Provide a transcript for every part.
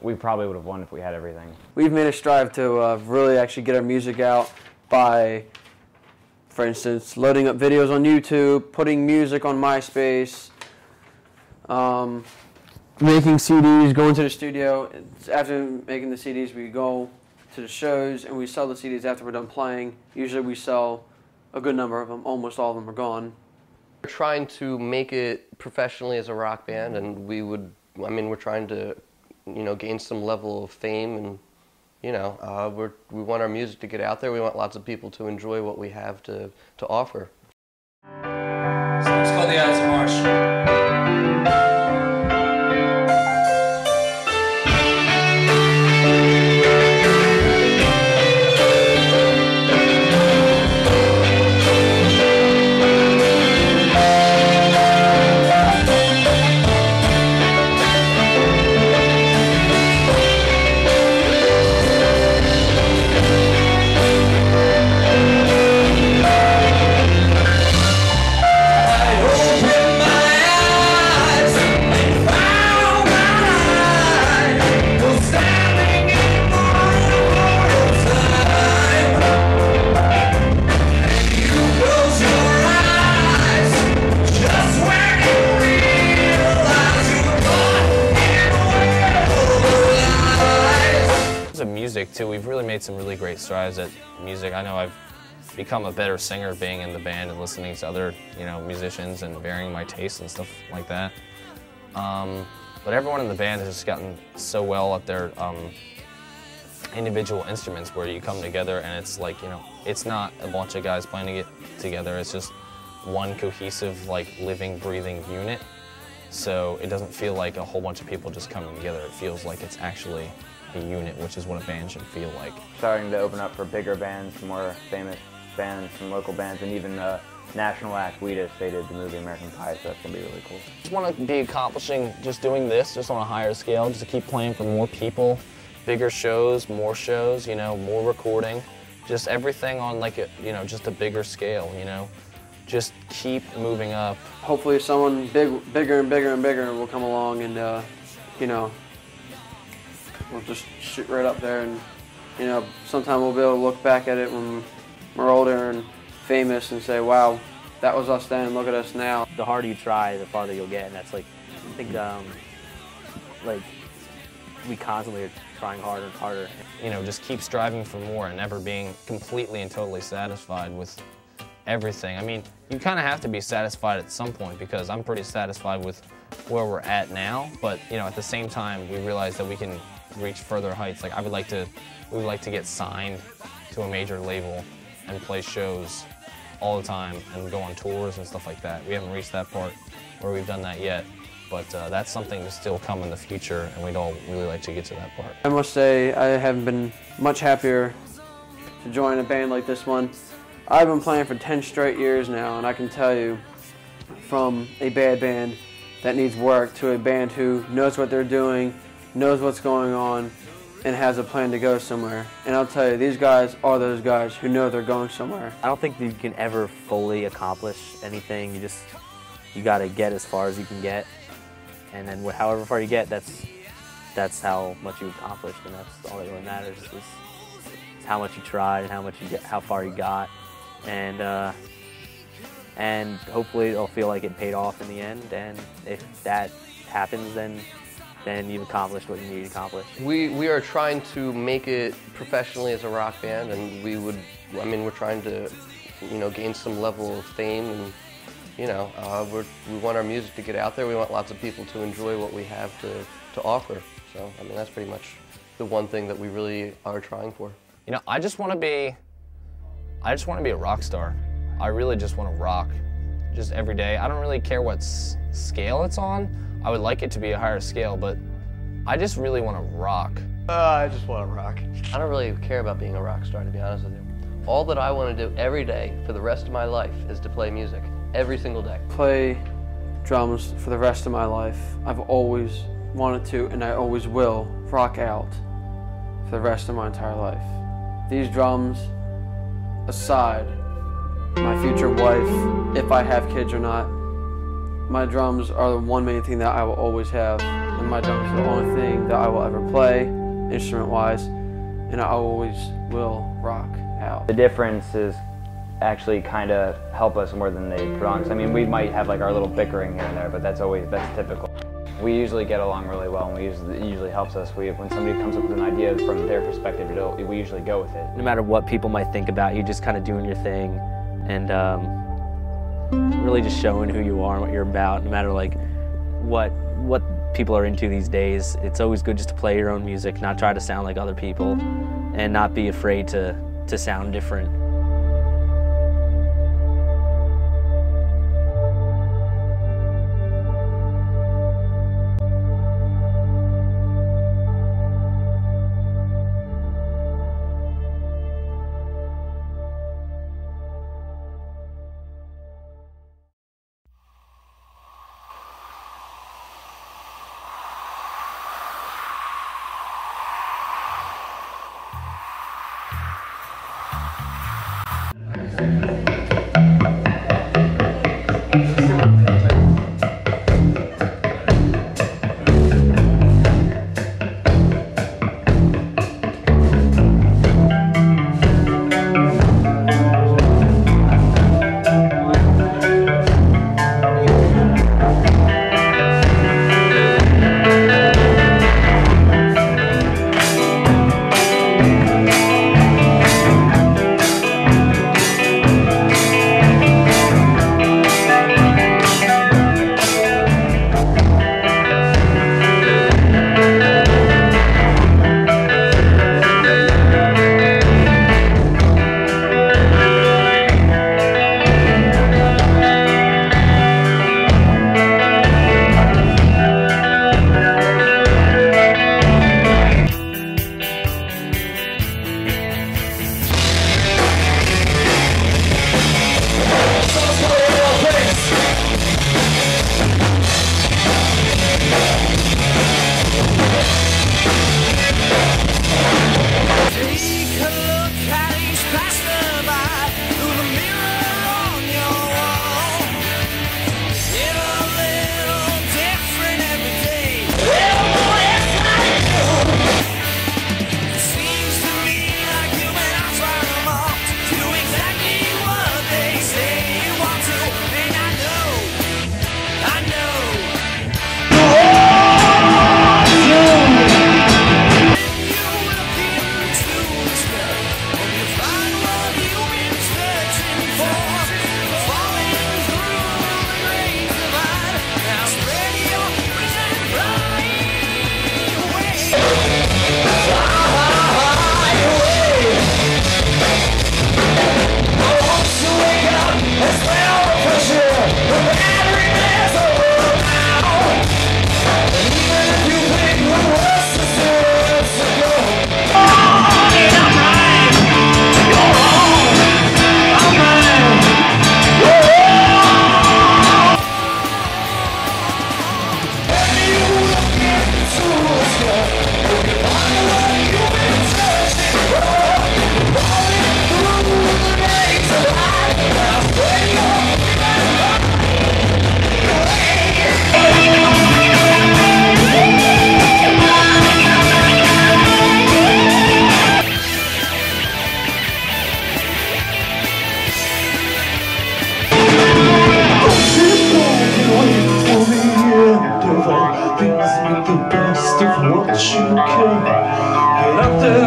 we probably would have won if we had everything. We've made a strive to really actually get our music out by, for instance, loading up videos on YouTube, putting music on MySpace, making CDs, going to the studio. After making the CDs, we go to the shows and we sell the CDs after we're done playing. Usually we sell a good number of them. Almost all of them are gone. We're trying to make it professionally as a rock band, and we're trying to, gain some level of fame, and, we want our music to get out there. We want lots of people to enjoy what we have to offer. So let's call the Eyes of Marsh. Music too, we've really made some really great strides at music. I know I've become a better singer being in the band and listening to other, musicians and varying my tastes and stuff like that. But everyone in the band has just gotten so well at their individual instruments, where you come together and it's like, it's not a bunch of guys playing it together. It's just one cohesive, living, breathing unit. So it doesn't feel like a whole bunch of people just coming together. It feels like it's actually a unit, which is what a band should feel like. Starting to open up for bigger bands, more famous bands, some local bands, and even national act. We just did the movie American Pie, so that's going to be really cool. Just want to be accomplishing just doing this, just on a higher scale, just to keep playing for more people, bigger shows, more recording, just everything on just a bigger scale, Just keep moving up. Hopefully someone bigger and bigger and bigger will come along and, we'll just shoot right up there, and sometime we'll be able to look back at it when we're older and famous and say, wow, that was us then, look at us now. The harder you try, the farther you'll get, and that's I think we constantly are trying harder and harder. Just keep striving for more and never being completely and totally satisfied with everything. I mean, you kind of have to be satisfied at some point, because I'm pretty satisfied with where we're at now, but at the same time we realize that we can reach further heights. We would like to get signed to a major label and play shows all the time and go on tours and stuff like that. We haven't reached that part where we've done that yet, but that's something to still come in the future, and we'd all really like to get to that part. I must say I have been much happier to join a band like this one. I've been playing for 10 straight years now, and I can tell you, from a bad band that needs work to a band who knows what they're doing, knows what's going on, and has a plan to go somewhere. And I'll tell you, these guys are those guys who know they're going somewhere. I don't think that you can ever fully accomplish anything. You got to get as far as you can get, and then however far you get, that's how much you accomplished, and that's all that really matters. Is how much you tried and how far you got, and hopefully it'll feel like it paid off in the end. And if that happens, then you've accomplished what you need to accomplish. We are trying to make it professionally as a rock band, and we're trying to, gain some level of fame, and, we want our music to get out there. We want lots of people to enjoy what we have to offer. So, that's pretty much the one thing that we really are trying for. I just want to be a rock star. I really just want to rock, just every day. I don't really care what scale it's on. I would like it to be a higher scale, but I just really want to rock. I just want to rock. I don't really care about being a rock star, to be honest with you. All that I want to do every day for the rest of my life is to play music, every single day. Play drums for the rest of my life. I've always wanted to, and I always will, rock out for the rest of my entire life. These drums aside, my future wife, if I have kids or not, my drums are the one main thing that I will always have. and my drums are the only thing that I will ever play, instrument-wise, and I always will rock out. The differences actually kind of help us more than they put on. I mean, we might have like our little bickering here and there, but that's typical. We usually get along really well, and it usually helps us. When somebody comes up with an idea from their perspective, we usually go with it. No matter what people might think about you, just kind of doing your thing, and really just showing who you are and what you're about. No matter like what people are into these days, it's always good just to play your own music, not try to sound like other people, and not be afraid to sound different.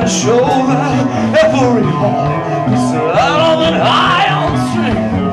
Show that every heart is out on an high on string.